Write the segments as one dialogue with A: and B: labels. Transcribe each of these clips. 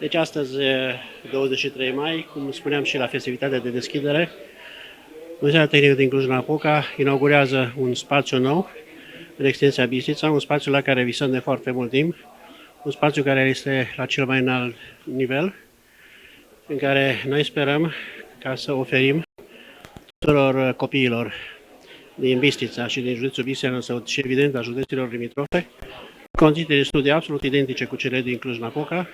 A: Deci astăzi, 23 mai, cum spuneam și la festivitatea de deschidere, Muzeul Tehnic din Cluj-Napoca inaugurează un spațiu nou în extensia Bistrița, un spațiu la care visăm de foarte mult timp, un spațiu care este la cel mai înalt nivel, în care noi sperăm ca să oferim tuturor copiilor din Bistrița și din județul Bistrița și evident a judeților limitrofe condiții de studii absolut identice cu cele din Cluj-Napoca,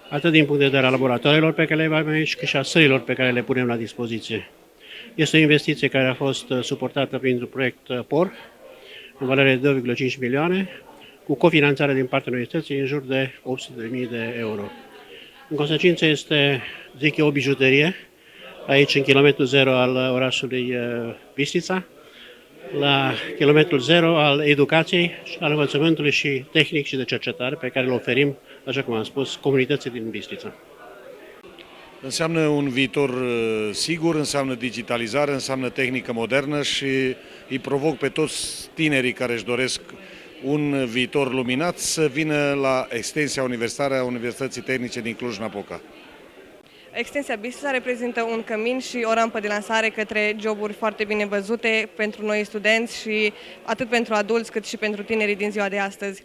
A: atât din punct de vedere al laboratoarelor pe care le avem aici, cât și a sălilor pe care le punem la dispoziție. Este o investiție care a fost suportată printr-un proiect POR, în valoare de 2,5 milioane, cu cofinanțare din partea universității în jur de 800.000 de euro. În consecință este, zic eu, o bijuterie, aici în kilometrul zero al orașului Bistrița, la kilometrul zero al educației, al învățământului și tehnic și de cercetare pe care îl oferim, așa cum am spus, comunității din Bistrița.
B: Înseamnă un viitor sigur, înseamnă digitalizare, înseamnă tehnică modernă și îi provoc pe toți tinerii care își doresc un viitor luminat să vină la extensia universitară a Universității Tehnice din Cluj-Napoca.
C: Extensia Bistrița reprezintă un cămin și o rampă de lansare către joburi foarte bine văzute pentru noi studenți și atât pentru adulți cât și pentru tinerii din ziua de astăzi.